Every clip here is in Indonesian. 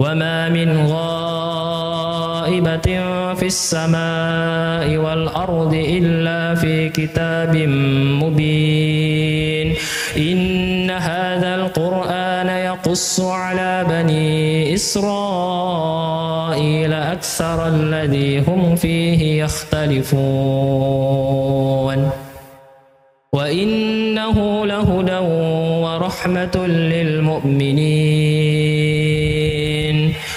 وما من غائبة في السماء والأرض إلا في كتاب مبين إن هذا القرآن يقص على بني إسرائيل أكثر الذي هم فيه يختلفون وإنه لهدى ورحمة للمؤمنين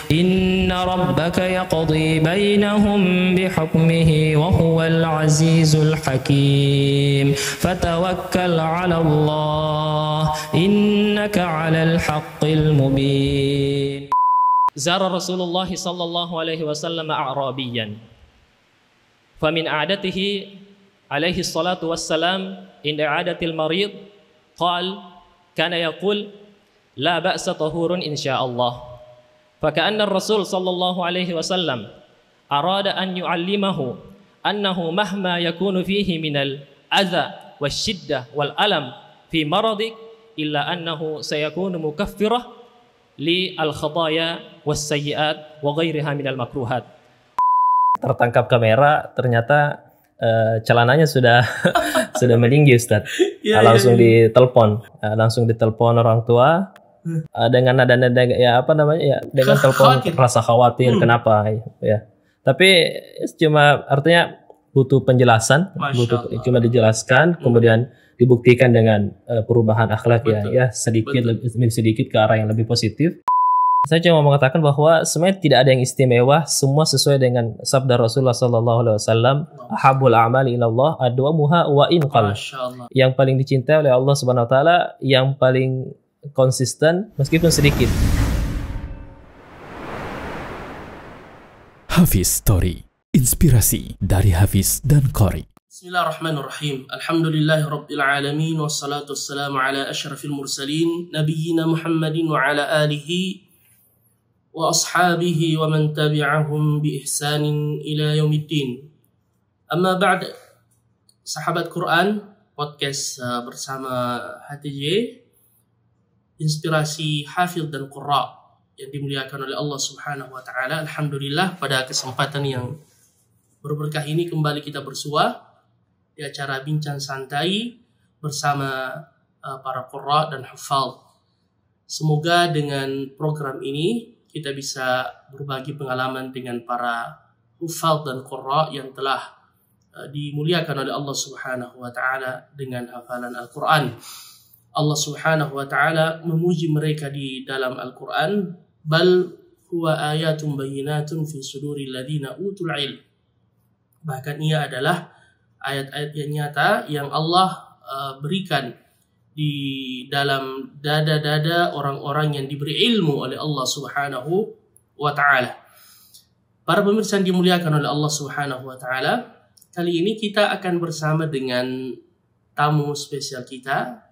إن ربك يقضي بينهم بحكمه وهو العزيز الحكيم فتوكل على الله إنك على الحق المبين. زار رسول الله صلى الله عليه وسلم أعرابيا فمن عادته عليه الصلاة والسلام عند عادة المريض قال كان يقول لا بأس طهور إن شاء الله. فكأن الرسول صلى الله عليه وسلم أراد أن يعلمه أنه مهما يكون فيه من الأذى والشدة والألم في مرضك إلا أنه سيكون مكفرة للخطايا والسيئات وغيرها من المكروهات. Tertangkap kamera, ternyata celananya sudah meninggi, Ustaz. Langsung ditelepon orang tua dengan nada-nada dengan telepon rasa khawatir kenapa ya. Tapi cuma artinya butuh penjelasan, cuma dijelaskan, kemudian dibuktikan dengan perubahan akhlak ya sedikit lebih sedikit ke arah yang lebih positif. Saya cuma mau mengatakan bahwa sebenarnya tidak ada yang istimewa, semua sesuai dengan sabda Rasulullah sallallahu alaihi wasallam, ahabul a'mali ilallah adwamuha wa in qalla. Yang paling dicintai oleh Allah Subhanahu wa taala, yang paling konsisten meskipun sedikit. Hafiz Story, inspirasi dari Hafiz dan Qori. Bismillahirrahmanirrahim. Alhamdulillahirabbil alamin wassalatu wassalamu ala asyrafil mursalin nabiyyina Muhammadin wa ala alihi wa ashabihi wa man tabi'ahum bi ihsanin ila yaumiddin. Amma ba'd, sahabat Quran, podcast bersama HTJ, inspirasi hafidh dan qurra yang dimuliakan oleh Allah Subhanahu wa taala. Alhamdulillah, pada kesempatan yang berberkah ini kembali kita bersua di acara bincang santai bersama para qurra dan hafal. Semoga dengan program ini kita bisa berbagi pengalaman dengan para hufaz dan qurra yang telah dimuliakan oleh Allah Subhanahu wa taala dengan hafalan Al-Qur'an. Allah Subhanahu wa taala memuji mereka di dalam Al-Qur'an, bal huwa ayatun bayyinatun fi suduril ladzina utul ilm. Bahkan ia adalah ayat-ayat yang nyata yang Allah berikan di dalam dada-dada orang-orang yang diberi ilmu oleh Allah Subhanahu wa taala. Para pemirsa yang dimuliakan oleh Allah Subhanahu wa taala, kali ini kita akan bersama dengan tamu spesial kita,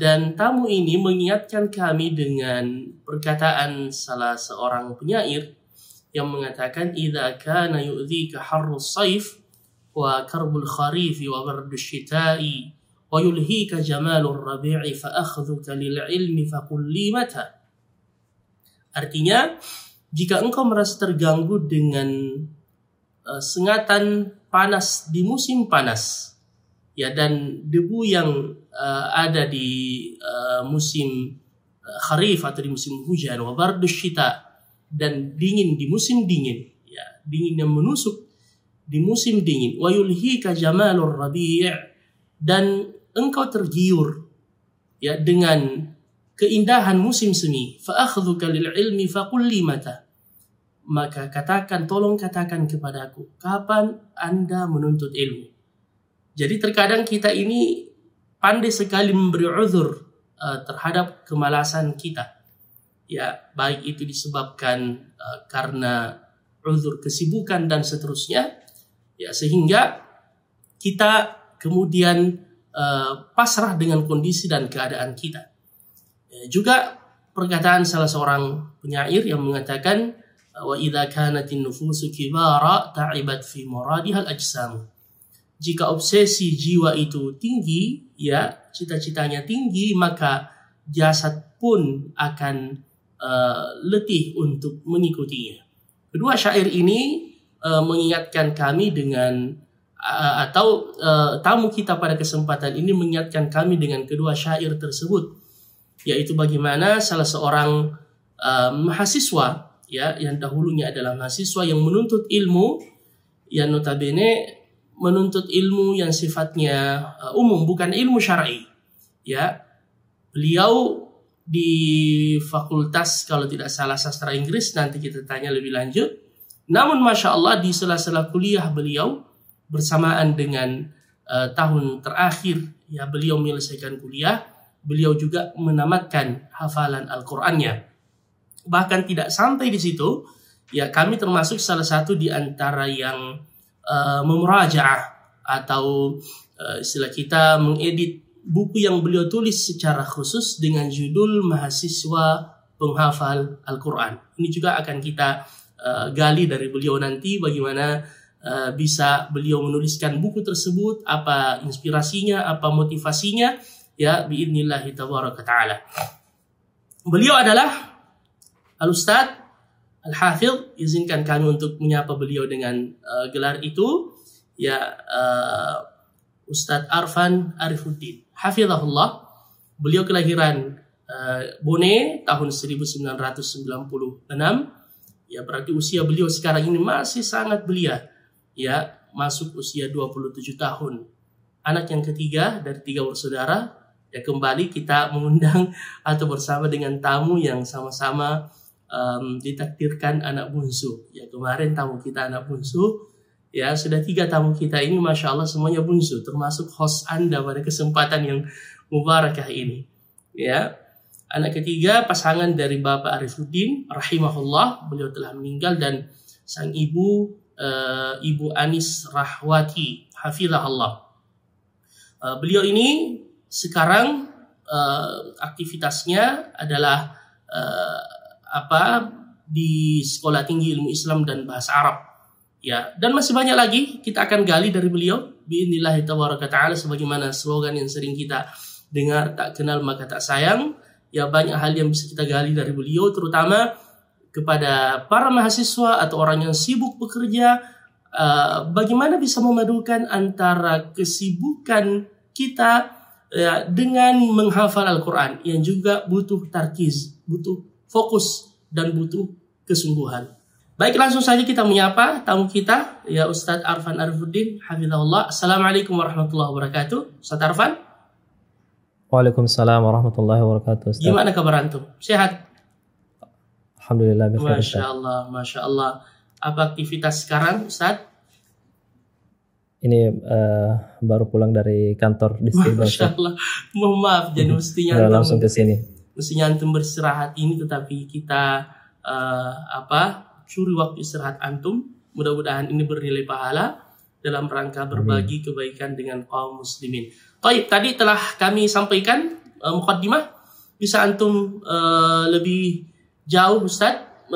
dan tamu ini mengingatkan kami dengan perkataan salah seorang penyair yang mengatakan idza kana yu'dhika harrus sayf wa karbul kharif wa bardus syita'i wa yulhika jamalur rabi'i fa akhdhuka lil ilmi fa qul li mata. Artinya, jika engkau merasa terganggu dengan sengatan panas di musim panas, ya, dan debu yang ada di musim kharif atau di musim hujan, wa bardus syita, dan dingin di musim dingin, ya, dingin yang menusuk di musim dingin, wa yulhika jamalur rabi', dan engkau tergiur, ya, dengan keindahan musim semi, fa akhdhuka lil ilmi fa qul li mata, maka tolong katakan kepadaku, kapan Anda menuntut ilmu. Jadi terkadang kita ini pandai sekali memberi uzur terhadap kemalasan kita, ya, baik itu disebabkan karena uzur kesibukan dan seterusnya, ya, sehingga kita kemudian pasrah dengan kondisi dan keadaan kita. Juga perkataan salah seorang penyair yang mengatakan wa idza kanatin nufusu kibara ta'ibat fi muradihal ajsam. Jika obsesi jiwa itu tinggi, ya, cita-citanya tinggi, maka jasad pun akan letih untuk mengikutinya. Kedua syair ini mengingatkan kami dengan tamu kita pada kesempatan ini mengingatkan kami dengan kedua syair tersebut, yaitu bagaimana salah seorang mahasiswa ya yang dahulunya adalah mahasiswa yang menuntut ilmu, yang notabene menuntut ilmu yang sifatnya umum, bukan ilmu syar'i. Ya, beliau di fakultas kalau tidak salah sastra Inggris, nanti kita tanya lebih lanjut. Namun Masya Allah di sela-sela kuliah beliau bersamaan dengan tahun terakhir ya beliau menyelesaikan kuliah, beliau juga menamatkan hafalan Al-Qur'annya. Bahkan tidak sampai di situ, ya kami termasuk salah satu di antara yang memurajaah atau istilah kita mengedit buku yang beliau tulis secara khusus dengan judul Mahasiswa Penghafal Al-Quran. Ini juga akan kita gali dari beliau nanti bagaimana bisa beliau menuliskan buku tersebut, apa inspirasinya, apa motivasinya, ya biidznillah tabaraka ta'ala. Beliau adalah Al-Ustadz Al-Hafidh, izinkan kami untuk menyapa beliau dengan gelar itu, ya Ustadz Arfan Arifuddin Hafizahullah. Beliau kelahiran Bone tahun 1996. Ya berarti usia beliau sekarang ini masih sangat belia. Ya, masuk usia 27 tahun. Anak yang ketiga dari 3 bersaudara. Ya kembali kita mengundang atau bersama dengan tamu yang sama-sama ditakdirkan anak bungsu. Ya kemarin tamu kita anak bungsu. Ya, sudah 3 tamu kita ini Masya Allah semuanya bungsu, termasuk host Anda pada kesempatan yang mubarakah ini. Ya, anak ketiga pasangan dari Bapak Arifuddin rahimahullah, beliau telah meninggal, dan sang ibu Ibu Anis Rahwati hafizahullah. Beliau ini sekarang aktivitasnya adalah di Sekolah Tinggi Ilmu Islam dan Bahasa Arab. Ya, dan masih banyak lagi kita akan gali dari beliau biidznillah tabaraka taala, sebagaimana slogan yang sering kita dengar, tak kenal maka tak sayang. Ya, banyak hal yang bisa kita gali dari beliau, terutama kepada para mahasiswa atau orang yang sibuk bekerja, bagaimana bisa memadukan antara kesibukan kita dengan menghafal Al-Quran yang juga butuh tarkiz, butuh fokus dan butuh kesungguhan. Baik, langsung saja kita menyapa tamu kita, ya Ustadz Arfan Arifuddin hafizahullah. Assalamualaikum warahmatullahi wabarakatuh. Ustadz Arfan. Waalaikumsalam warahmatullahi wabarakatuh. Ustaz. Gimana kabar antum? Sehat? Alhamdulillah. Masya Allah, Masya Allah. Apa aktivitas sekarang, Ustadz? Ini baru pulang dari kantor di sini. Masya Allah. Mohon maaf, jadi mestinya antum langsung ke sini. Mestinya antum beristirahat ini, tetapi kita curi waktu istirahat antum. Mudah-mudahan ini bernilai pahala dalam rangka berbagi kebaikan dengan kaum muslimin. Baik, tadi telah kami sampaikan muqaddimah. Bisa antum lebih jauh Ustadz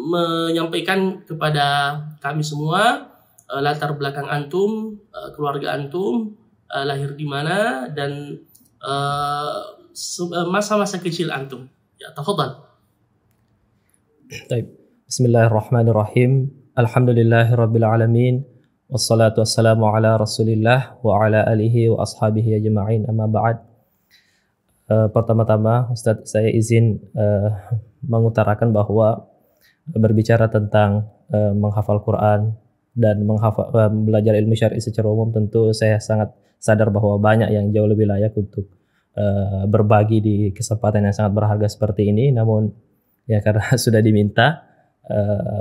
menyampaikan kepada kami semua latar belakang antum, keluarga antum, lahir di mana, dan masa-masa kecil antum. Ya, tafadhal. Baik. Bismillahirrahmanirrahim. Alhamdulillahirabbil alamin. Wassalatu wassalamu ala Rasulillah wa ala alihi wa ashabihi ajma'in. Amma ba'd. Pertama-tama Ustadz, saya izin mengutarakan bahwa berbicara tentang menghafal Quran dan belajar ilmu syar'i secara umum, tentu saya sangat sadar bahwa banyak yang jauh lebih layak untuk berbagi di kesempatan yang sangat berharga seperti ini. Namun ya karena sudah diminta,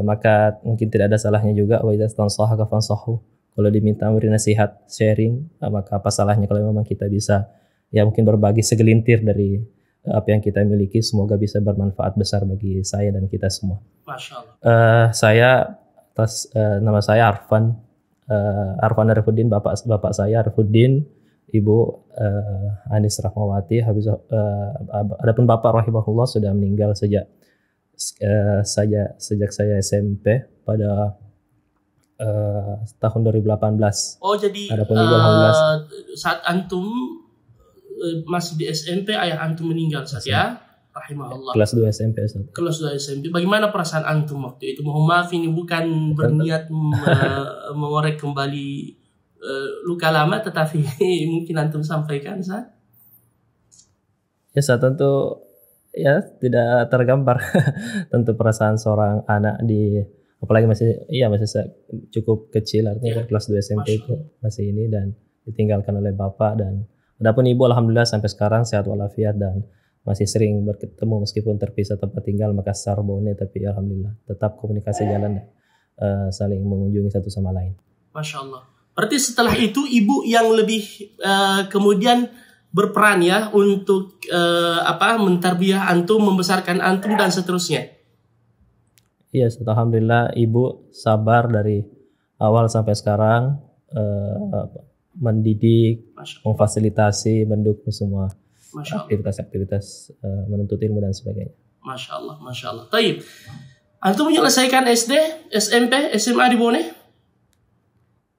maka mungkin tidak ada salahnya juga. Wa idza tansahaka fansahu. Kalau diminta memberi nasihat, sharing, maka apa salahnya kalau memang kita bisa ya mungkin berbagi segelintir dari apa yang kita miliki. Semoga bisa bermanfaat besar bagi saya dan kita semua. Masya Allah. Nama saya Arfan Arifuddin, bapak saya Arifuddin, ibu Anis Rahmawati. Adapun bapak rahimahullah sudah meninggal sejak saya SMP pada tahun 2018. Oh, jadi adapun ibu alhamdulillah saat antum masih di SMP ayah antum meninggal saat ya. rahimahullah. Kelas 2 SMP Ustaz. Kelas 2 SMP. Bagaimana perasaan antum waktu itu? Mohon maaf, ini bukan berniat mengorek kembali luka lama, tetapi mungkin antum sampaikan, Ustaz. Ya Ustaz, tentu ya tidak tergambar tentu perasaan seorang anak apalagi masih cukup kecil, artinya kan kelas 2 SMP itu masih ini, dan ditinggalkan oleh bapak. Dan adapun ibu alhamdulillah sampai sekarang sehat walafiat dan masih sering bertemu meskipun terpisah tempat tinggal Makassar, Bone, tapi alhamdulillah tetap komunikasi jalan, saling mengunjungi satu sama lain. Masya Allah. Berarti setelah itu ibu yang lebih kemudian berperan ya untuk mentarbiyah antum, membesarkan antum dan seterusnya. Iya, alhamdulillah ibu sabar dari awal sampai sekarang, mendidik, memfasilitasi, mendukung semua aktivitas-aktivitas menuntut ilmu dan sebagainya. Masya Allah, Masya Allah. Taib. Antum menyelesaikan SD, SMP, SMA di Bone?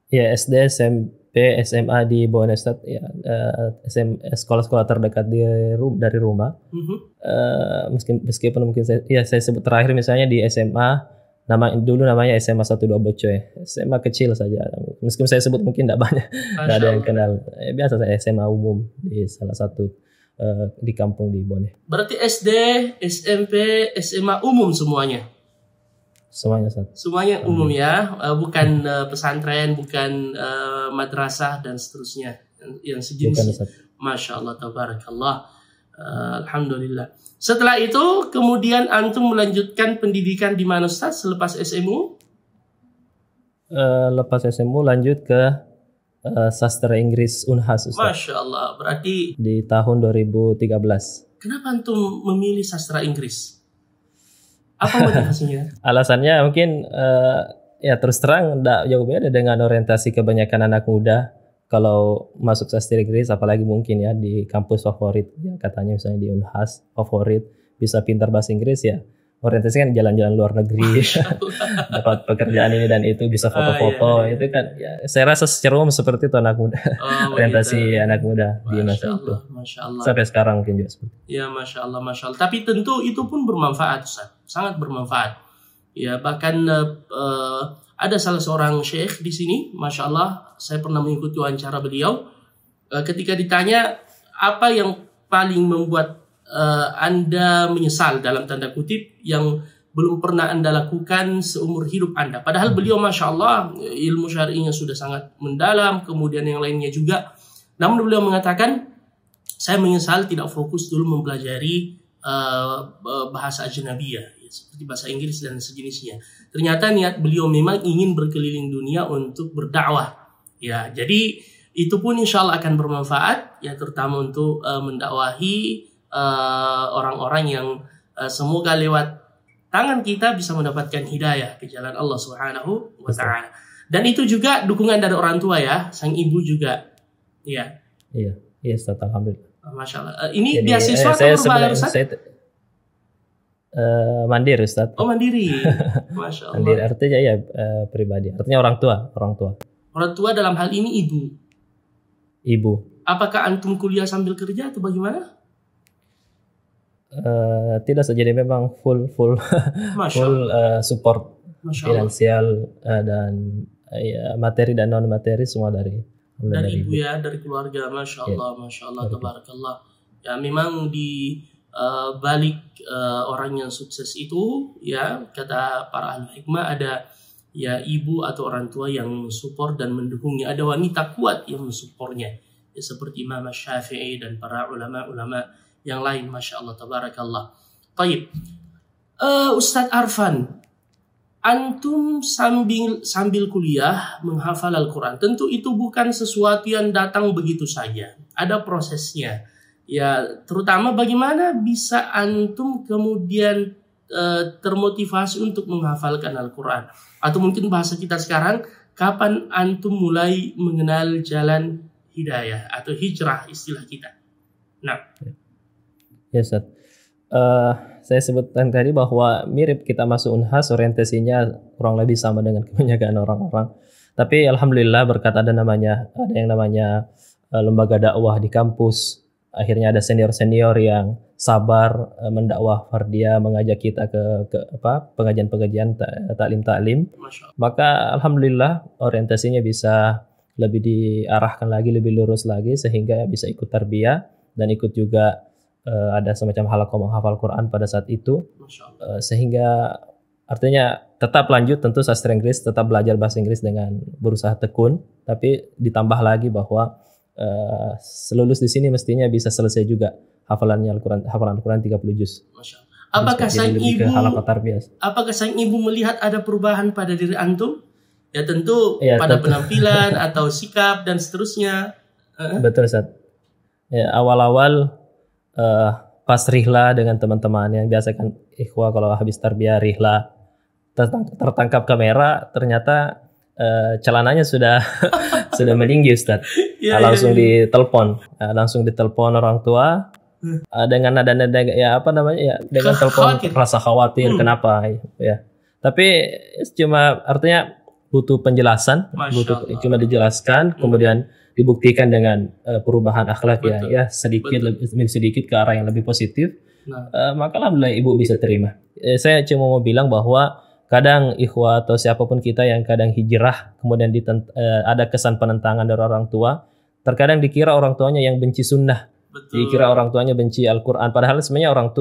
Ya, SD, SMP, SMA di Bone Ustaz. Ya, sekolah-sekolah terdekat dari rumah. Meskipun mungkin saya sebut terakhir misalnya di SMA, dulu namanya SMA 12 Bocoy, SMA kecil saja. Meskipun saya sebut mungkin tidak banyak, tidak ada yang kenal. Biasa saya SMA umum di salah satu di kampung di Bone. Berarti SD, SMP, SMA umum semuanya? Semuanya Ustaz. Semuanya umum ya, bukan pesantren, bukan madrasah dan seterusnya yang sejenis. Masya Allah, tabarakallah. Alhamdulillah. Setelah itu kemudian antum melanjutkan pendidikan di mana Ustaz selepas SMU? Lepas SMU lanjut ke sastra Inggris Unhas Ustaz. Masya Allah, berarti di tahun 2013. Kenapa antum memilih sastra Inggris? Apa motivasinya? Alasannya mungkin ya terus terang tidak jauh beda dengan orientasi kebanyakan anak muda. Kalau masuk sastra Inggris, apalagi mungkin ya di kampus favorit, ya katanya misalnya di Unhas favorit, bisa pintar bahasa Inggris ya, orientasi kan jalan-jalan luar negeri, dapat pekerjaan ini dan itu, bisa foto-foto, itu kan ya, saya rasa secara umum seperti itu anak muda, orientasi anak muda di masa itu. Masya Allah. Sampai sekarang mungkin juga seperti itu. Ya, Masya Allah, Masya Allah. Tapi tentu itu pun bermanfaat Ustaz, sangat bermanfaat. Ya, bahkan ada salah seorang syekh di sini, Masya Allah, saya pernah mengikuti wawancara beliau. Ketika ditanya apa yang paling membuat Anda menyesal dalam tanda kutip yang belum pernah Anda lakukan seumur hidup Anda. Padahal beliau Masya Allah ilmu syar'inya sudah sangat mendalam, kemudian yang lainnya juga. Namun beliau mengatakan, saya menyesal tidak fokus dulu mempelajari bahasa ajnabiyah, seperti bahasa Inggris dan sejenisnya. Ternyata niat beliau memang ingin berkeliling dunia untuk berdakwah. Ya, jadi itu pun insya Allah akan bermanfaat, ya, terutama untuk mendakwahi orang-orang yang semoga lewat tangan kita bisa mendapatkan hidayah ke jalan Allah Subhanahu wa Ta'ala. Dan itu juga dukungan dari orang tua ya, sang ibu juga. Ya. Iya, Ustaz, alhamdulillah. Masya Allah. Ini beasiswa atau berbayar Ustaz? Mandiri Ustaz. Oh, mandiri. Masya Allah. Mandiri artinya ya pribadi. Artinya orang tua. Orang tua dalam hal ini ibu. Apakah antum kuliah sambil kerja atau bagaimana? Tidak saja, dia memang full support finansial dan materi dan non materi semua dari ibu ya, dari keluarga. Masya Allah, Masya Allah, tabarakallah. Ya, memang di balik orang yang sukses itu, ya, kata para ahli hikmah, ada ya ibu atau orang tua yang support dan mendukungnya, ada wanita kuat yang mensupportnya, ya, seperti Imam Syafi'i dan para ulama-ulama yang lain. Masya Allah, tabarakallah. Taib. Ustadz Arfan, antum sambil kuliah menghafal Al-Quran, tentu itu bukan sesuatu yang datang begitu saja, ada prosesnya. Ya, terutama bagaimana bisa antum kemudian termotivasi untuk menghafalkan Al-Quran, atau mungkin bahasa kita sekarang, kapan antum mulai mengenal jalan hidayah atau hijrah istilah kita. Nah, ya Ustaz, saya sebutkan tadi bahwa mirip kita masuk Unhas, orientasinya kurang lebih sama dengan kebanyakan orang-orang. Tapi alhamdulillah berkat ada yang namanya lembaga dakwah di kampus. Akhirnya ada senior-senior yang sabar mendakwah Fardiyah, mengajak kita ke pengajian-pengajian taklim-taklim. Masya Allah. Maka alhamdulillah orientasinya bisa lebih diarahkan lagi, lebih lurus lagi, sehingga bisa ikut tarbiyah dan ikut juga ada semacam halaqah menghafal Quran pada saat itu. Masya Allah. Sehingga artinya tetap lanjut tentu sastra Inggris, tetap belajar bahasa Inggris dengan berusaha tekun, tapi ditambah lagi bahwa selulus di sini mestinya bisa selesai juga hafalan Al-Quran 30 juz. Masya Allah. Apakah Jadi sang ibu melihat ada perubahan pada diri antum? Ya tentu pada penampilan atau sikap dan seterusnya. Betul, Ustaz. Ya, awal-awal pas rihla dengan teman-teman yang biasa kan ikhwah kalau habis tarbiyah rihla tertangkap kamera, ternyata celananya sudah sudah meninggi, Ustaz. Langsung ditelepon orang tua dengan nada-nada dengan telepon rasa khawatir kenapa ya. Tapi cuma artinya butuh penjelasan, cuma dijelaskan, kemudian dibuktikan dengan perubahan akhlak ya sedikit demi sedikit ke arah yang lebih positif. Maka alhamdulillah ibu bisa terima. Saya cuma mau bilang bahwa kadang ikhwah atau siapapun kita yang kadang hijrah kemudian ada kesan penentangan dari orang tua, terkadang dikira orang tuanya yang benci sunnah. Betul. Dikira orang tuanya benci Al-Quran, padahal sebenarnya orang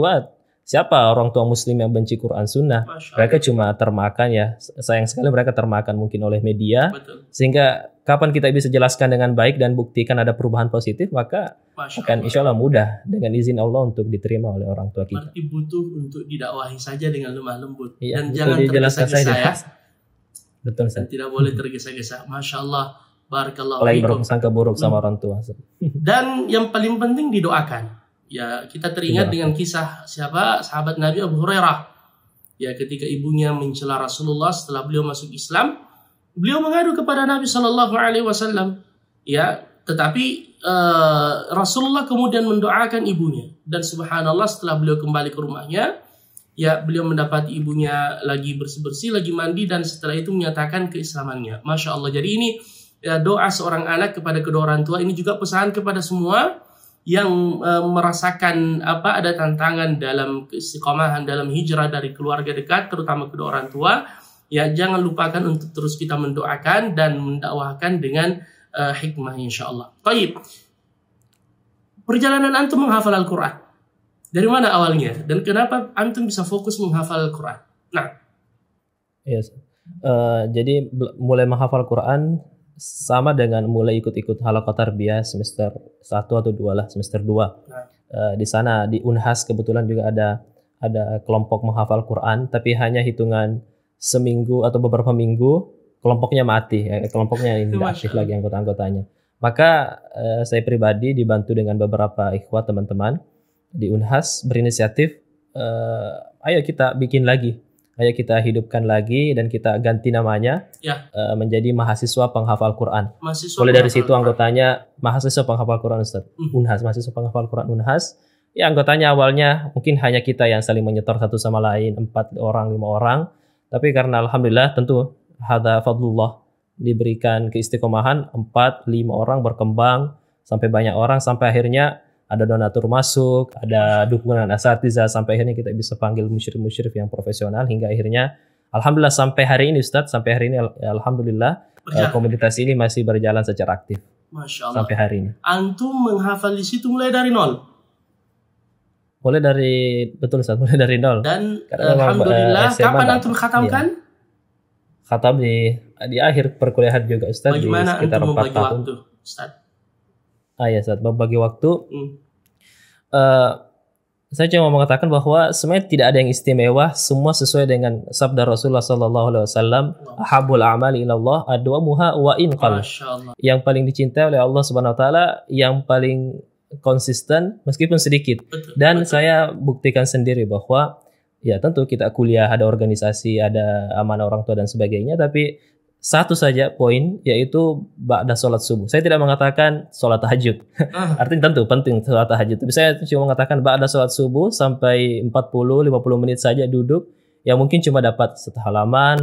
tua muslim yang benci Quran sunnah? Mereka cuma termakan ya, sayang sekali mereka termakan mungkin oleh media. Betul. Sehingga kapan kita bisa jelaskan dengan baik dan buktikan ada perubahan positif, maka akan insya Allah mudah dengan izin Allah untuk diterima oleh orang tua kita. Berarti butuh untuk didakwahi saja dengan lemah lembut, dan jangan tergesa-gesa ya. Betul, dan tidak boleh tergesa-gesa. Masya Allah. Barakallahu apalagi berprasangka buruk sama orang tua. Dan yang paling penting didoakan. Ya, kita teringat dengan kisah sahabat Nabi Abu Hurairah. Ya, ketika ibunya mencela Rasulullah setelah beliau masuk Islam, beliau mengadu kepada Nabi Shallallahu Alaihi Wasallam. Ya, tetapi Rasulullah kemudian mendoakan ibunya, dan subhanallah setelah beliau kembali ke rumahnya, ya beliau mendapati ibunya lagi bersih-bersih, lagi mandi, dan setelah itu menyatakan keislamannya. Masya Allah. Jadi ini ya, doa seorang anak kepada kedua orang tua ini juga pesan kepada semua yang merasakan ada tantangan dalam keistiqomahan dalam hijrah dari keluarga dekat, terutama kedua orang tua. Ya, jangan lupakan untuk terus kita mendoakan dan mendakwahkan dengan hikmah insyaallah. Baik. Perjalanan antum menghafal Al-Quran, dari mana awalnya dan kenapa antum bisa fokus menghafal Al-Quran? Nah, yes. Jadi mulai menghafal Quran sama dengan mulai ikut-ikut halaqah tarbiyah semester 1 atau 2 lah, semester 2. Di sana di Unhas kebetulan juga ada kelompok menghafal Quran, tapi hanya hitungan seminggu atau beberapa minggu kelompoknya mati, kelompoknya ini tidak aktif lagi anggota-anggotanya. Maka saya pribadi dibantu dengan beberapa ikhwah teman-teman di Unhas berinisiatif, ayo kita bikin lagi. Ayo kita hidupkan lagi dan kita ganti namanya menjadi mahasiswa penghafal Quran. Mulai dari situ anggotanya mahasiswa penghafal Quran, Ustaz. Unhas, mahasiswa penghafal Quran Unhas. Ya, anggotanya awalnya mungkin hanya kita yang saling menyetor satu sama lain, 4 orang, 5 orang. Tapi karena alhamdulillah tentu hadza fadlullah, diberikan keistiqomahan 4-5 orang berkembang sampai banyak orang, sampai akhirnya ada donatur masuk, ada dukungan asatidzah, sampai akhirnya kita bisa panggil musyrif-musyrif yang profesional, hingga akhirnya alhamdulillah sampai hari ini Ustadz, alhamdulillah komunitas ini masih berjalan secara aktif. Masya Allah. Sampai hari ini. Antum menghafal di situ mulai dari nol. Betul Ustadz, mulai dari nol. Dan alhamdulillah, kapan antum khatamkan? Khatam di akhir perkuliahan juga Ustadz. Bagaimana di sekitar antum 4 membagi tahun. waktu, Ustadz? Ya saat membagi waktu, saya cuma mengatakan bahwa sebenarnya tidak ada yang istimewa, semua sesuai dengan sabda Rasulullah SAW. Ahabul a'mali ilallah adwamuha wa in qalla. Yang paling dicintai oleh Allah Subhanahu Wa Taala, yang paling konsisten meskipun sedikit. Dan saya buktikan sendiri bahwa ya tentu kita kuliah, ada organisasi, ada amanah orang tua dan sebagainya, tapi satu saja poin, yaitu ba'da sholat subuh. Saya tidak mengatakan sholat tahajud. Artinya tentu penting sholat tahajud. Tapi saya cuma mengatakan ba'da sholat subuh sampai 40-50 menit saja duduk. Ya mungkin cuma dapat 1 halaman,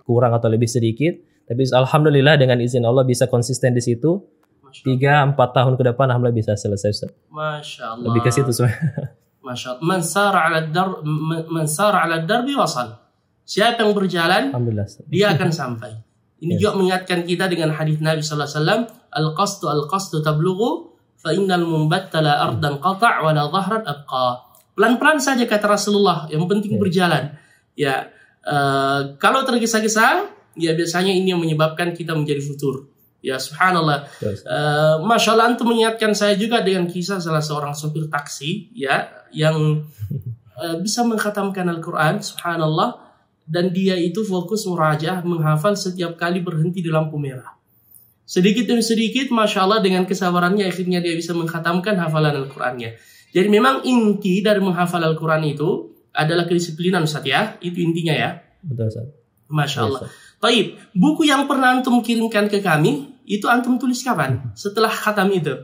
kurang atau lebih sedikit. Tapi alhamdulillah dengan izin Allah bisa konsisten di situ. 3-4 tahun ke depan alhamdulillah bisa selesai. Masya Allah. Lebih ke situ sebenarnya. Masya Allah. Man sara 'ala darbi wasal. Siapa yang berjalan, Alhamdulillah. dia akan sampai. Ini juga mengingatkan kita dengan hadis Nabi sallallahu alaihi wasallam, al-qasdu tablughu fa innal mumbattala ardan qata' wa la dhahran abqa. Pelan-pelan saja kata Rasulullah, yang penting berjalan. Ya, kalau tergesa-gesa, ya biasanya ini yang menyebabkan kita menjadi futur. Ya subhanallah. Masya Allah, antum mengingatkan saya juga dengan kisah salah seorang sopir taksi, ya, yang bisa mengkhatamkan Al-Quran, subhanallah. Dan dia itu fokus murajaah, menghafal setiap kali berhenti di lampu merah. Sedikit demi sedikit, Masya Allah, dengan kesabarannya akhirnya dia bisa mengkhatamkan hafalan Al-Qurannya. Jadi memang inti dari menghafal Al-Quran itu adalah kedisiplinan, Ustaz ya. Itu intinya ya. Betul, Ustaz. Masya Allah. Baik, buku yang pernah antum kirimkan ke kami, itu antum tulis kapan? Setelah khatam itu?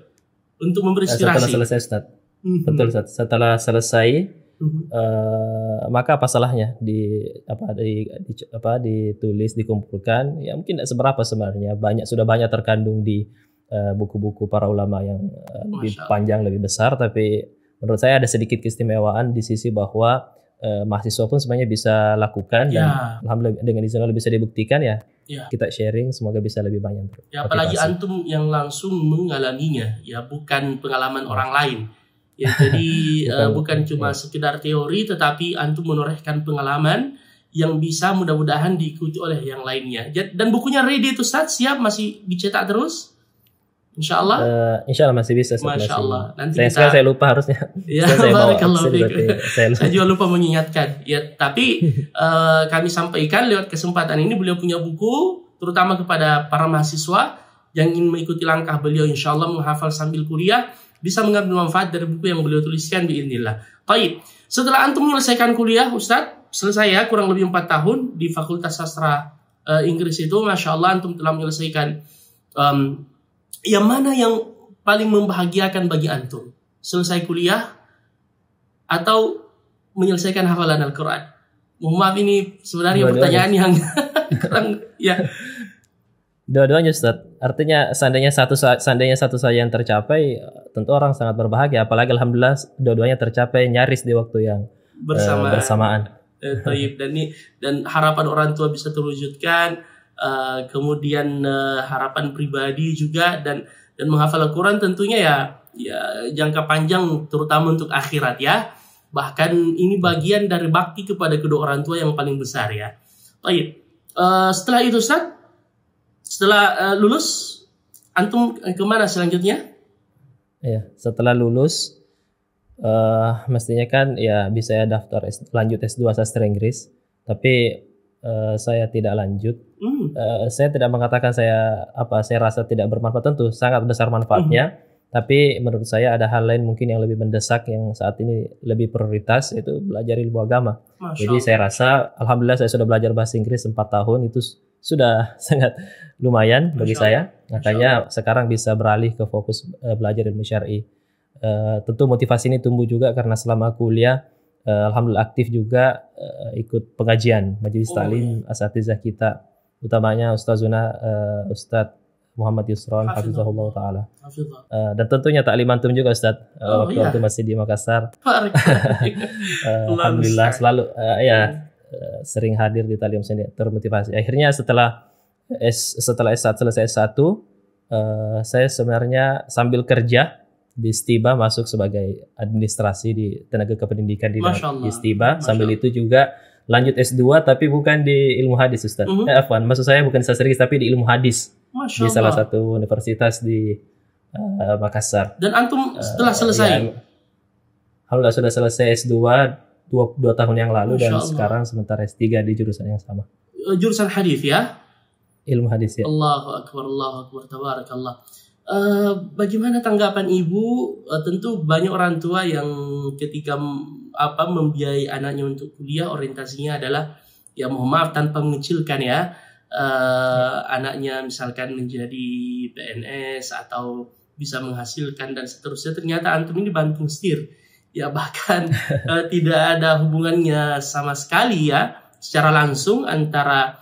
Untuk memberi inspirasi. Setelah selesai, Ustaz. Betul, Ustaz. Setelah selesai, maka apa salahnya ditulis, dikumpulkan, ya mungkin tidak seberapa sebenarnya, sudah banyak terkandung di buku-buku para ulama yang lebih panjang, lebih besar, tapi menurut saya ada sedikit keistimewaan di sisi bahwa mahasiswa pun sebenarnya bisa lakukan, dan alhamdulillah dengan izin Allah bisa dibuktikan ya. Kita sharing, semoga bisa lebih banyak. Ya, apalagi antum yang langsung mengalaminya, ya bukan pengalaman orang lain. Ya, jadi bukan cuma sekedar teori, tetapi antum menorehkan pengalaman yang bisa mudah-mudahan diikuti oleh yang lainnya. Dan bukunya ready itu, Ustaz, siap, masih dicetak terus? Insya Allah. Insya Allah masih bisa. Masya Allah. Nanti saya lupa harusnya. Ya, barakallahu fiik. Saya juga lupa mengingatkan. Ya, tapi kami sampaikan lewat kesempatan ini, beliau punya buku, terutama kepada para mahasiswa yang ingin mengikuti langkah beliau, insya Allah menghafal sambil kuliah, bisa mengambil manfaat dari buku yang beliau tuliskan biidznillah. Baik, setelah antum menyelesaikan kuliah, Ustaz, selesai ya, kurang lebih 4 tahun di Fakultas Sastra Inggris itu, Masya Allah, antum telah menyelesaikan. Yang mana yang paling membahagiakan bagi antum? Selesai kuliah atau menyelesaikan hafalan Al-Quran? Mohon maaf, ini sebenarnya pertanyaan yang kurang, ya. Dua-duanya, Ustaz. Artinya seandainya satu saja yang tercapai, tentu orang sangat berbahagia. Apalagi alhamdulillah dua-duanya tercapai nyaris di waktu yang bersamaan. Dan harapan orang tua bisa terwujudkan, kemudian harapan pribadi juga, dan menghafal Al-Quran tentunya ya jangka panjang, terutama untuk akhirat ya. Bahkan ini bagian dari bakti kepada kedua orang tua yang paling besar ya. Baik. Setelah itu, Ustaz, setelah lulus, antum kemana selanjutnya? Ya, setelah lulus, mestinya kan ya bisa ya daftar lanjut S2 sastra Inggris, tapi saya tidak lanjut. Saya tidak mengatakan saya rasa tidak bermanfaat, tentu sangat besar manfaatnya. Tapi menurut saya ada hal lain mungkin yang lebih mendesak, yang saat ini lebih prioritas, yaitu belajar ilmu agama. Jadi saya rasa alhamdulillah saya sudah belajar bahasa Inggris 4 tahun, itu sudah sangat lumayan bagi saya. Makanya sekarang bisa beralih ke fokus belajar ilmu syar'i. Tentu motivasi ini tumbuh juga karena selama kuliah alhamdulillah aktif juga ikut pengajian majelis taklim asatizah kita, utamanya Ustazuna Ustadz Muhammad Yusron hafizahullah taala. Dan tentunya taklim antum juga, Ustaz. Waktu itu masih di Makassar. Alhamdulillah selalu sering hadir di taklim sendiri, termotivasi. Akhirnya setelah S1 selesai S1, saya sebenarnya sambil kerja di Stiba masuk sebagai administrasi di tenaga kependidikan di Stiba. Sambil itu juga lanjut S2 tapi bukan di ilmu hadis, Ustaz. Maksud saya bukan sastra tapi di ilmu hadis. Di salah satu universitas di Makassar. Dan antum setelah selesai? Alhamdulillah sudah selesai S2 2 tahun yang lalu, dan sekarang sementara S3 di jurusan yang sama. Jurusan hadis ya? Ilmu hadis ya. Allahu Akbar, tabarakallah. Bagaimana tanggapan ibu? Tentu banyak orang tua yang ketika membiayai anaknya untuk kuliah, orientasinya adalah ya mohon maaf tanpa mengecilkan ya, anaknya misalkan menjadi PNS atau bisa menghasilkan dan seterusnya. Ternyata antum ini banting setir ya, bahkan tidak ada hubungannya sama sekali ya secara langsung antara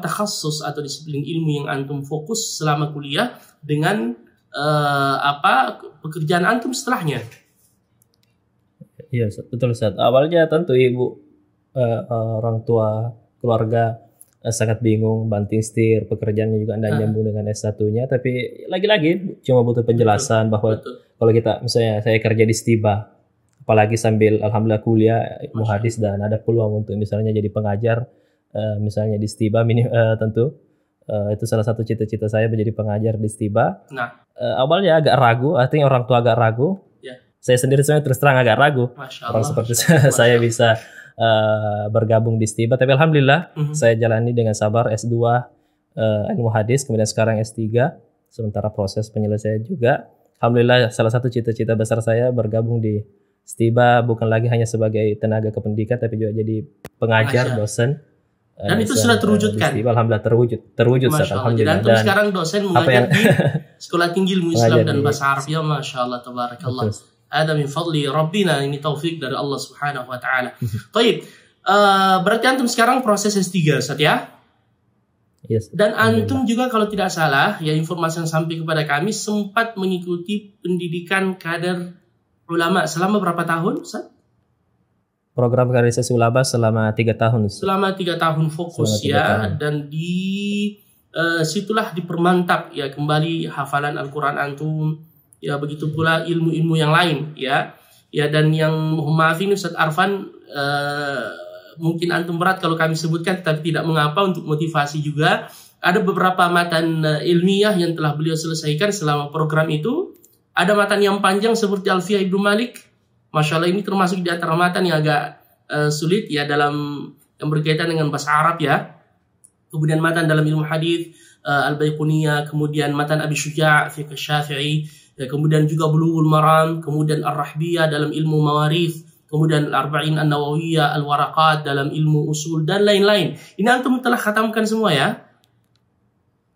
takhasus atau disiplin ilmu yang antum fokus selama kuliah dengan pekerjaan antum setelahnya. Iya, Ustaz. Betul Ustaz. Awalnya tentu ibu, orang tua, keluarga sangat bingung, banting setir, pekerjaannya juga tidak nyambung dengan S1-nya. Tapi lagi-lagi cuma butuh penjelasan bahwa Betul. kalau kita misalnya saya kerja di Stiba, apalagi sambil alhamdulillah kuliah ilmu hadis dan ada peluang untuk misalnya jadi pengajar, misalnya di Stiba, tentu itu salah satu cita-cita saya menjadi pengajar di Stiba. Nah, Awalnya agak ragu, artinya orang tua agak ragu. Ya. Saya sendiri sebenarnya terus terang agak ragu. Masya Orang Allah. seperti Masya Allah. saya bisa bergabung di Stiba, tapi alhamdulillah saya jalani dengan sabar S2 ilmu hadis, kemudian sekarang S3, sementara proses penyelesaian juga. Alhamdulillah salah satu cita-cita besar saya bergabung di Stiba bukan lagi hanya sebagai tenaga kependidikan, tapi juga jadi pengajar, Pengajar. dosen. Dan itu sudah terwujudkan. Di Stiba, alhamdulillah terwujud. Masya Allah. Jadi Alhamdulillah. antum Dan sekarang dosen apa mengajar yang- di Sekolah Tinggi Ilmu Islam Mengajar dan di- Bahasa Arabia. Masya Allah, tabarakallah. Betul. Ada min fadli Rabbina, ini taufik dari Allah Subhanahu wa taala. Baik. Berarti antum sekarang proses S3, Ustaz ya? Yes. Dan antum juga kalau tidak salah, ya informasi yang sampai kepada kami sempat mengikuti pendidikan kader ulama selama berapa tahun, Ustaz? Program kaderisasi ulama selama 3 tahun. Ustaz. Selama 3 tahun fokus Selama 3 ya, tahun. dan di situlah dipermantap ya kembali hafalan Al-Quran antum, ya begitu pula ilmu-ilmu yang lain ya. Ya, dan yang mohon maaf ini Ustaz Arfan, mungkin antum berat kalau kami sebutkan, tapi tidak mengapa untuk motivasi juga. Ada beberapa matan ilmiah yang telah beliau selesaikan selama program itu. Ada matan yang panjang seperti Alfiyah Ibnu Malik. Masya Allah, ini termasuk di antara matan yang agak sulit ya dalam yang berkaitan dengan bahasa Arab ya. Kemudian matan dalam ilmu hadis Al-Baiquniyah, kemudian matan Abi Syuja' fiqh Syafi'i, ya, kemudian juga Bulughul Maram, kemudian Ar-Rahbiyah dalam ilmu mawarith, kemudian Al-Arba'in An-Nawawiyah, Al-Waraqat dalam ilmu usul dan lain-lain. Ini antum telah khatamkan semua ya?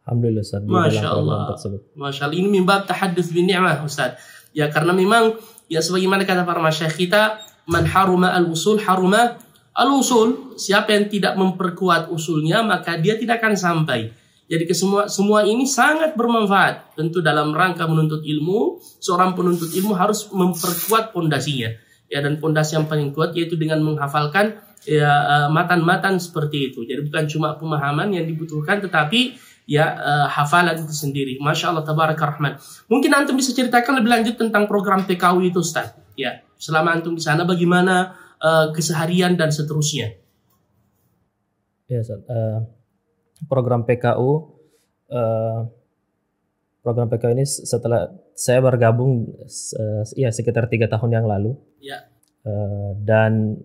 Alhamdulillah Ustaz, di Masya dalam program Allah. tersebut. Masya Allah, ini mimbab tahadduts bin ni'mah Ustaz. Ya, karena memang ya sebagaimana kata para masyayikh kita, man haruma al-usul haruma al-usul. Siapa yang tidak memperkuat usulnya maka dia tidak akan sampai. Jadi semua ini sangat bermanfaat. Tentu dalam rangka menuntut ilmu, seorang penuntut ilmu harus memperkuat pondasinya. Ya, dan pondasi yang paling kuat yaitu dengan menghafalkan ya matan-matan seperti itu. Jadi bukan cuma pemahaman yang dibutuhkan, tetapi ya hafalan itu sendiri. Masya Allah, tabaraka rahman. Mungkin antum bisa ceritakan lebih lanjut tentang program PKU itu, Ustaz. Ya, selama antum di sana bagaimana keseharian dan seterusnya. Ya, Ustaz. Program PKU ini setelah saya bergabung ya sekitar 3 tahun yang lalu. Ya. Dan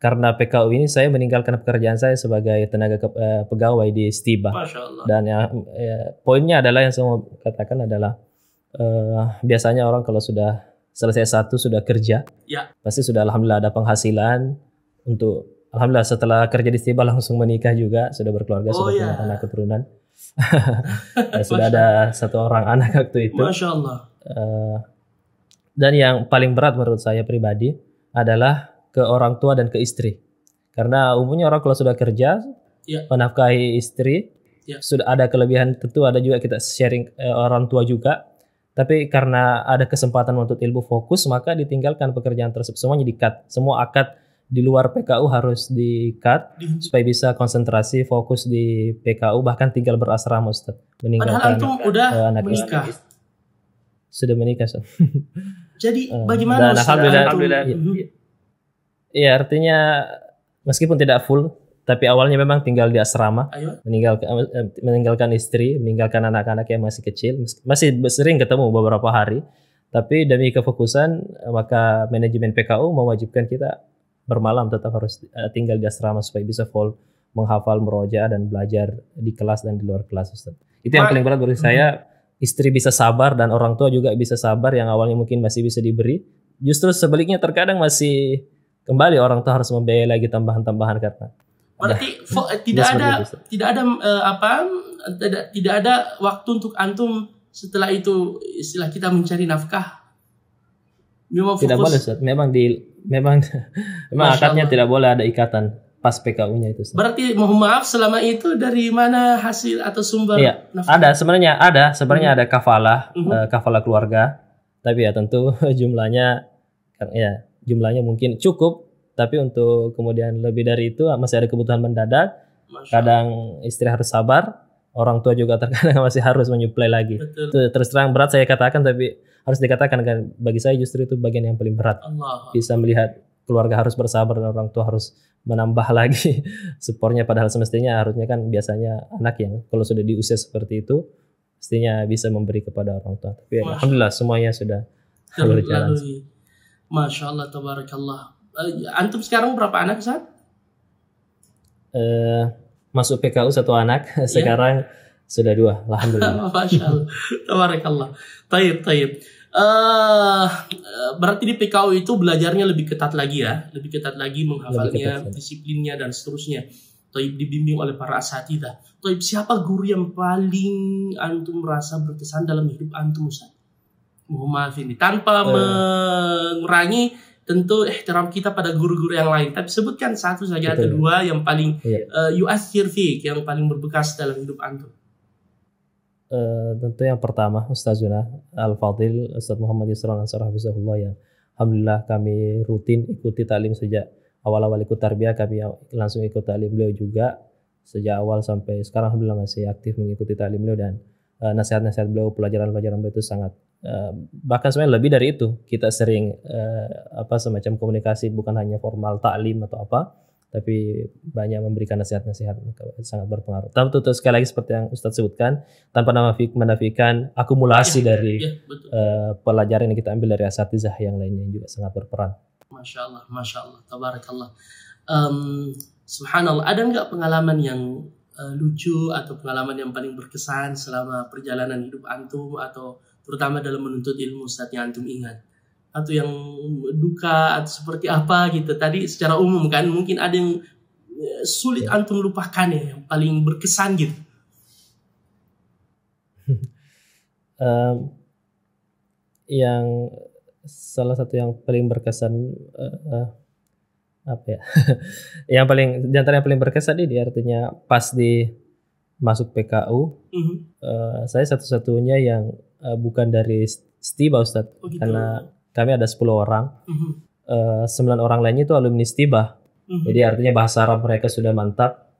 karena PKU ini saya meninggalkan pekerjaan saya sebagai tenaga pegawai di Stiba. Masya Allah. Dan ya, poinnya adalah yang saya mau katakan adalah biasanya orang kalau sudah selesai S1 sudah kerja, Ya. pasti sudah alhamdulillah ada penghasilan untuk alhamdulillah setelah kerja di Stiba langsung menikah juga, sudah berkeluarga, Oh, sudah ya. punya anak keturunan. Sudah ada 1 orang anak waktu itu. Masya Allah. Dan yang paling berat menurut saya pribadi adalah ke orang tua dan ke istri. Karena umumnya orang kalau sudah kerja, Ya. menafkahi istri, Ya. sudah ada kelebihan, tentu ada juga kita sharing orang tua juga. Tapi karena ada kesempatan untuk ilmu fokus, maka ditinggalkan pekerjaan tersebut. Semuanya di-cut. Semua akad di luar PKU harus di-cut supaya bisa konsentrasi fokus di PKU, bahkan tinggal berasrama, Ustaz. Padahal Meninggalkan antum udah anak menikah. sudah menikah, Ustaz. Jadi bagaimana Dan Ustaz, alhamdulillah, antum? ya artinya meskipun tidak full, tapi awalnya memang tinggal di asrama, Ayo. meninggalkan istri, meninggalkan anak-anak yang masih kecil, masih sering ketemu beberapa hari, tapi demi kefokusan maka manajemen PKU mewajibkan kita bermalam tetap harus tinggal di asrama supaya bisa full menghafal, meroja dan belajar di kelas dan di luar kelas, Ustaz. Itu yang paling berat bagi saya. Istri bisa sabar dan orang tua juga bisa sabar, yang awalnya mungkin masih bisa diberi. Justru sebaliknya terkadang masih kembali orang tua harus membiayai lagi tambahan-tambahan karena Berarti tidak ada waktu untuk antum setelah itu istilah kita mencari nafkah. Memang tidak boleh, fokus. Ustaz. Memang Masya akadnya Allah. tidak boleh ada ikatan pas PKU-nya itu, Ustaz. Berarti mohon maaf, selama itu dari mana hasil atau sumber Iya, nafkah? sebenarnya ada kafalah, kafalah keluarga. Tapi ya tentu jumlahnya ya jumlahnya mungkin cukup, tapi untuk kemudian lebih dari itu masih ada kebutuhan mendadak. Kadang istri harus sabar, orang tua juga terkadang masih harus menyuplai lagi. Betul. Itu terus terang berat saya katakan, tapi harus dikatakan kan, bagi saya justru itu bagian yang paling berat. Allah. Bisa melihat keluarga harus bersabar dan orang tua harus menambah lagi supportnya, padahal semestinya harusnya kan biasanya anak yang kalau sudah di usia seperti itu mestinya bisa memberi kepada orang tua. Tapi alhamdulillah semuanya sudah berjalan. Masya Allah, tabarakallah. Antum sekarang berapa anak, Ustaz? Masuk PKU 1 anak, sekarang sudah 2, alhamdulillah. Masya Allah, tabarakallah. Taib. Berarti di PKU itu belajarnya lebih ketat lagi ya, lebih ketat lagi menghafalnya, disiplinnya dan seterusnya. Taib dibimbing oleh para asatidzah. Taib, siapa guru yang paling antum merasa berkesan dalam hidup antum, Ustaz? Mohon maaf ini tanpa mengurangi tentu ihtiram kita pada guru-guru yang lain, tapi sebutkan satu saja atau 2 yang paling yu'athir fik, yang paling berbekas dalam hidup antum. Tentu yang pertama Ustazuna Al-Fadil Ustaz Muhammad Yusran Ansar Hafizahullah, yang alhamdulillah kami rutin ikuti taklim sejak awal-awal ikut tarbiyah. Kami langsung ikut taklim beliau juga sejak awal sampai sekarang, alhamdulillah masih aktif mengikuti taklim beliau, dan nasihat-nasihat beliau, pelajaran-pelajaran beliau itu sangat bahkan sebenarnya lebih dari itu, kita sering semacam komunikasi, bukan hanya formal taklim atau apa, tapi banyak memberikan nasihat-nasihat, sangat berpengaruh. Tapi itu sekali lagi seperti yang Ustadz sebutkan, tanpa menafikan akumulasi dari pelajaran yang kita ambil dari asatizah yang lainnya yang juga sangat berperan. Masya Allah, tabarakallah. Subhanallah, ada nggak pengalaman yang lucu atau pengalaman yang paling berkesan selama perjalanan hidup antum, atau terutama dalam menuntut ilmu, Ustadz, yang antum ingat? Atau yang duka atau seperti apa gitu. Tadi secara umum kan mungkin ada yang sulit antum lupakan ya, yang paling berkesan gitu. Yang salah satu yang paling berkesan yang paling di antara yang paling berkesan ini artinya pas di masuk PKU, saya satu-satunya yang bukan dari Stiba, Ustadz. Gitu. Karena kami ada 10 orang, 9 orang lainnya itu alumni Stiba. Jadi artinya bahasa Arab mereka sudah mantap,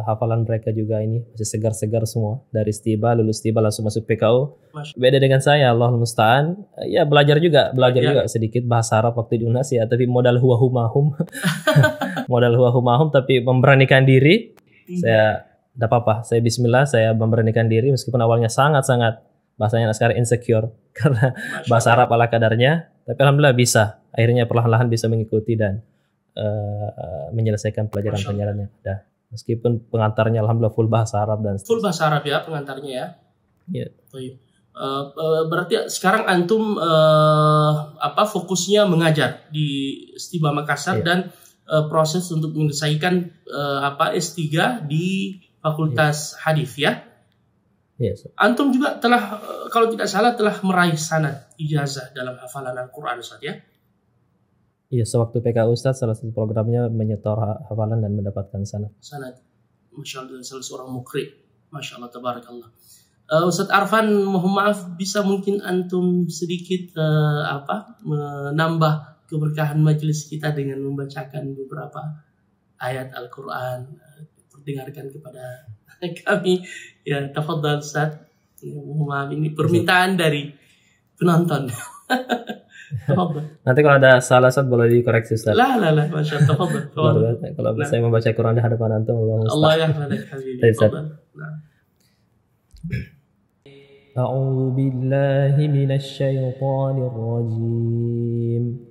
hafalan mereka juga ini masih segar-segar semua. Dari Stiba, lulus Stiba langsung masuk PKU. Beda dengan saya, Allahul Musta'an. Ya belajar juga sedikit bahasa Arab waktu di UNAS ya, tapi modal huwahumahum. Modal huwahumahum, tapi memberanikan diri. Saya tidak apa-apa, saya bismillah, saya memberanikan diri meskipun awalnya sangat-sangat bahasanya sekarang insecure karena bahasa Arab ala kadarnya, tapi alhamdulillah bisa. Akhirnya perlahan-lahan bisa mengikuti dan menyelesaikan pelajaran-pelajarannya. Meskipun pengantarnya alhamdulillah full bahasa Arab dan full bahasa Arab ya pengantarnya ya. Iya. Berarti sekarang antum fokusnya mengajar di Stiba Makassar dan proses untuk menyelesaikan S3 di Fakultas Hadis ya. Yes. Antum juga telah, kalau tidak salah, telah meraih sanad ijazah dalam hafalan Al-Quran, Ustaz ya? Iya, sewaktu PKU Ustaz, salah satu programnya menyetor hafalan dan mendapatkan sanad. Sanad, Masya Allah, salah seorang mukri. Masya Allah, tabarakallah. Ustaz Arfan, mohon maaf, bisa mungkin antum sedikit menambah keberkahan majelis kita dengan membacakan beberapa ayat Al-Quran, perdengarkan kepada kami ya, tafadhal Ustaz. Maaf, ini permintaan dari penonton. Nanti kalau ada salah Ustaz boleh dikoreksi Ustaz. La, Masya Allah, tafadhal. Kalau saya membaca Quran di hadapan antum, Allah ya habibi. A'udzu billahi minasy syaithanir rajim.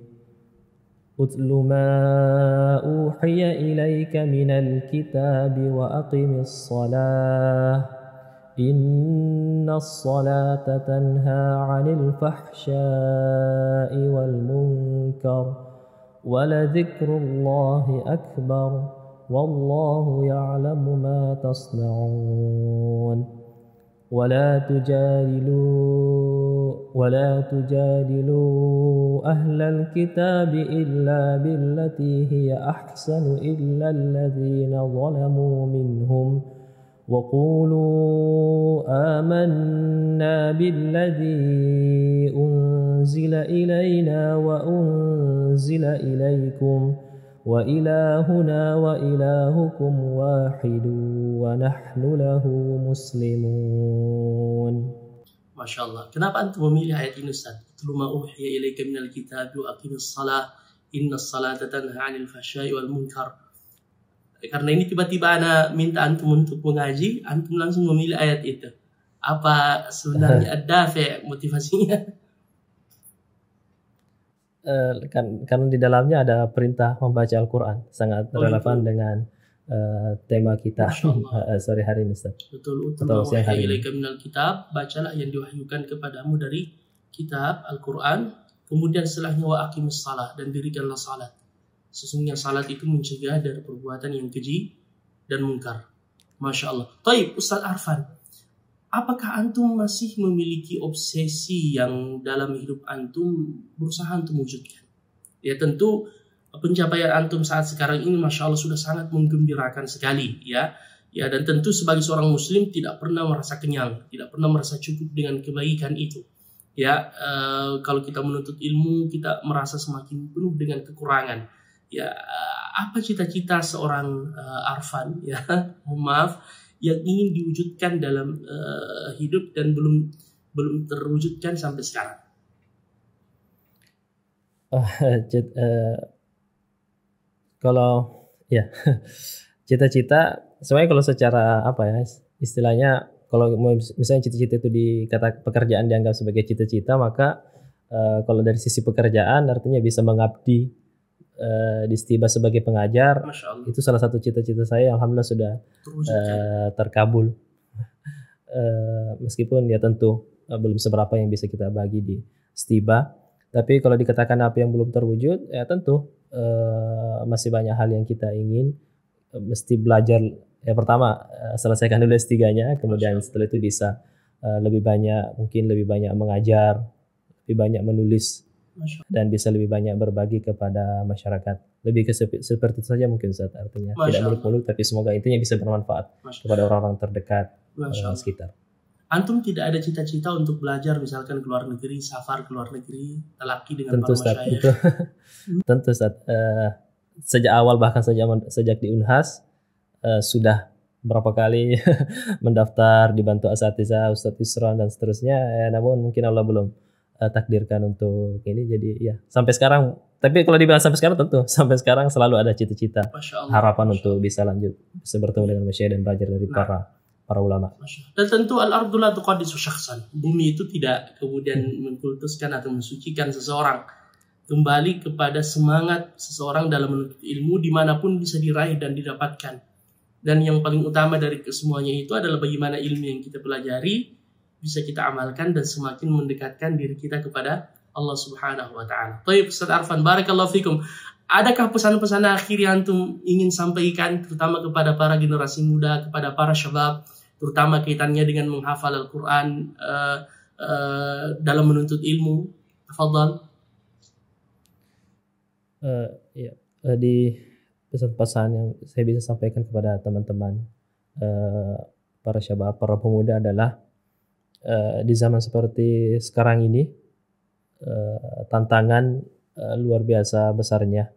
أتل ما أوحي إليك من الكتاب وأقم الصلاة إن الصلاة تنهى عن الفحشاء والمنكر ولذكر الله أكبر والله يعلم ما تصنعون ولا تجادلوا أهل الكتاب إلا بالتي هي أحسن إلا الذين ظلموا منهم وقولوا آمنا بالذي أنزل إلينا وأنزل إليكم وإلهنا وإلهكم واحد ونحن له مسلمون. Masya Allah. Kenapa antum memilih ayat ini, Ustaz? Atlu ma uhiya ilaika minal kitab wa aqimis salah innas salata tanha 'anil fahsya'i wal munkar. Karena ini tiba-tiba ana minta antum untuk mengaji, antum langsung memilih ayat itu. Apa sebenarnya ad-dafi' motivasinya? Karena di dalamnya ada perintah membaca Al-Quran, sangat relevan dengan tema kita sore hari ini, Ustaz. Betul, atau siang hari ini. Minal kitab, bacalah yang diwahyukan kepadamu dari kitab Al-Quran, kemudian setelahnya wa aqimus salah, dan dirikanlah salat. Sesungguhnya salat itu mencegah dari perbuatan yang keji dan mungkar. Masya Allah. Taib, Ustaz Arfan, apakah antum masih memiliki obsesi yang dalam hidup antum berusaha antum wujudkan? Ya tentu pencapaian antum saat sekarang ini Masya Allah sudah sangat menggembirakan sekali, ya. Ya, dan tentu sebagai seorang muslim tidak pernah merasa kenyang, tidak pernah merasa cukup dengan kebaikan itu. Ya, kalau kita menuntut ilmu kita merasa semakin penuh dengan kekurangan. Ya, apa cita-cita seorang Arfan, ya, maaf, yang ingin diwujudkan dalam hidup dan belum terwujudkan sampai sekarang? Kalau ya cita-cita sebenarnya kalau secara apa ya istilahnya, kalau misalnya cita-cita itu dikata pekerjaan dianggap sebagai cita-cita, maka kalau dari sisi pekerjaan artinya bisa mengabdi di Stiba sebagai pengajar. Itu salah satu cita-cita saya, alhamdulillah sudah terkabul. Meskipun ya tentu belum seberapa yang bisa kita bagi di Stiba, tapi kalau dikatakan apa yang belum terwujud, ya tentu masih banyak hal yang kita ingin. Mesti belajar, ya pertama selesaikan dulu S3-nya, kemudian setelah itu bisa lebih banyak mengajar, lebih banyak menulis, dan bisa lebih banyak berbagi kepada masyarakat. Lebih ke seperti itu saja mungkin, Ustaz, artinya tidak muluk-muluk, tapi semoga intinya bisa bermanfaat kepada orang-orang terdekat sekitar. Antum tidak ada cita-cita untuk belajar misalkan ke luar negeri, safar ke luar negeri, talaki dengan tentu, para masyayikh? Tentu, Ustaz. Sejak awal, bahkan sejak di Unhas sudah berapa kali mendaftar, dibantu asatidzah, Ustadz Yusran dan seterusnya, namun mungkin Allah belum takdirkan untuk ini. Jadi ya sampai sekarang, tapi kalau dibilang sampai sekarang, tentu sampai sekarang selalu ada cita-cita, harapan untuk bisa lanjut, bisa bertemu dengan masyayikh dan belajar dari para ulama. Dan tentu al-ardu la tuqaddisu syakhsan, bumi itu tidak kemudian mengkultuskan atau mensucikan seseorang. Kembali kepada semangat seseorang dalam menuntut ilmu dimanapun bisa diraih dan didapatkan. Dan yang paling utama dari kesemuanya itu adalah bagaimana ilmu yang kita pelajari bisa kita amalkan dan semakin mendekatkan diri kita kepada Allah Subhanahu wa taala. Baik, Ustaz Arfan, barakallahu fikum. Adakah pesan-pesan akhir yang antum ingin sampaikan terutama kepada para generasi muda, kepada para syabab, terutama kaitannya dengan menghafal Al-Qur'an dalam menuntut ilmu? Tafadhal. Di pesan-pesan yang saya bisa sampaikan kepada teman-teman para syabab, para pemuda adalah di zaman seperti sekarang ini tantangan luar biasa besarnya,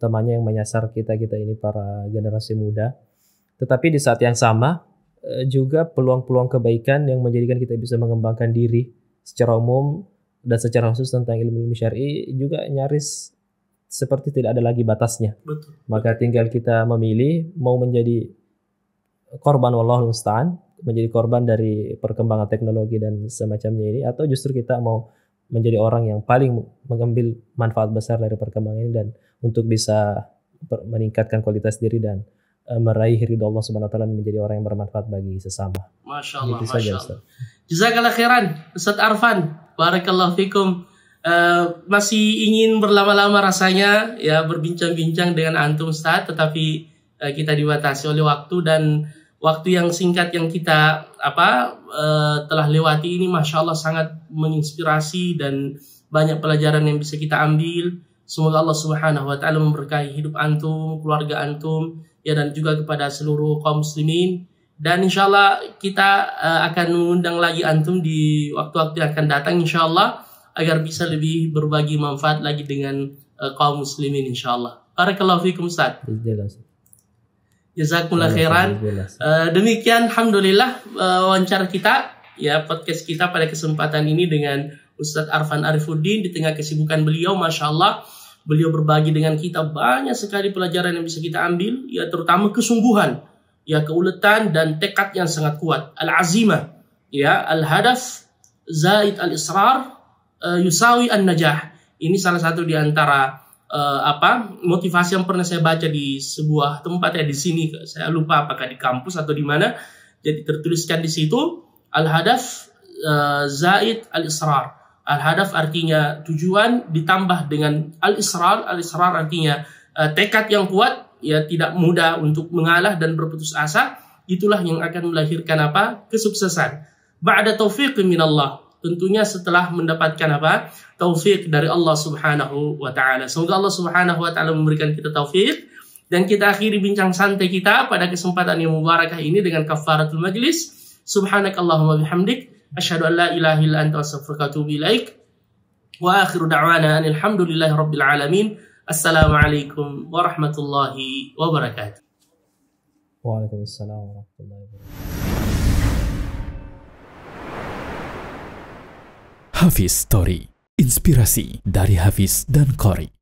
temannya yang menyasar kita ini para generasi muda. Tetapi di saat yang sama juga peluang-peluang kebaikan yang menjadikan kita bisa mengembangkan diri secara umum dan secara khusus tentang ilmu syar'i juga nyaris seperti tidak ada lagi batasnya. Betul. Maka tinggal kita memilih mau menjadi korban, wallahul musta'an, menjadi korban dari perkembangan teknologi dan semacamnya ini, atau justru kita mau menjadi orang yang paling mengambil manfaat besar dari perkembangan ini dan untuk bisa meningkatkan kualitas diri dan meraih ridho Allah Subhanahu wa taala, menjadi orang yang bermanfaat bagi sesama. Masya Allah, Masya Allah. Jazakallah khairan Ustaz Arfan, barakallahu fikum. Masih ingin berlama-lama rasanya ya berbincang-bincang dengan antum, Ustaz, tetapi kita dibatasi oleh waktu, dan waktu yang singkat yang kita telah lewati ini Masya Allah sangat menginspirasi dan banyak pelajaran yang bisa kita ambil. Semoga Allah Subhanahu wa taala memberkahi hidup antum, keluarga antum, ya, dan juga kepada seluruh kaum muslimin Dan insya Allah kita akan mengundang lagi antum di waktu-waktu yang akan datang insya Allah, agar bisa lebih berbagi manfaat lagi dengan kaum muslimin insya Allah. Barakallahu fikum Ustaz. Jazakumullah khairan. Demikian alhamdulillah wawancara kita, ya podcast kita pada kesempatan ini dengan Ustadz Arfan Arifuddin. Di tengah kesibukan beliau, Masya Allah, beliau berbagi dengan kita banyak sekali pelajaran yang bisa kita ambil, ya terutama kesungguhan, ya keuletan dan tekad yang sangat kuat. Al-azimah, ya al-hadaf zaid al-israr yusawi an-najah. Ini salah satu di antara motivasi yang pernah saya baca di sebuah tempat, ya di sini, saya lupa apakah di kampus atau di mana. Jadi tertuliskan di situ al-hadaf zaid al-israr. Al-hadaf artinya tujuan ditambah dengan al-israr. Al-israr artinya tekad yang kuat, ya tidak mudah untuk mengalah dan berputus asa. Itulah yang akan melahirkan kesuksesan. Ba'da taufiq minallah. Tentunya setelah mendapatkan taufik dari Allah Subhanahu wa taala. Semoga Allah Subhanahu wa taala memberikan kita taufik, dan kita akhiri bincang santai kita pada kesempatan yang mubarakah ini dengan kafaratul majlis. Subhanakallahumma bihamdik, asyhadu an la ilaha illa anta astaghfiruka wa atubu ilaik. Wa akhiru da'wana alhamdulillahi rabbil alamin. Assalamualaikum warahmatullahi wabarakatuh. Waalaikumsalam warahmatullahi wabarakatuh. Hafiz Story, inspirasi dari Hafiz dan Qori.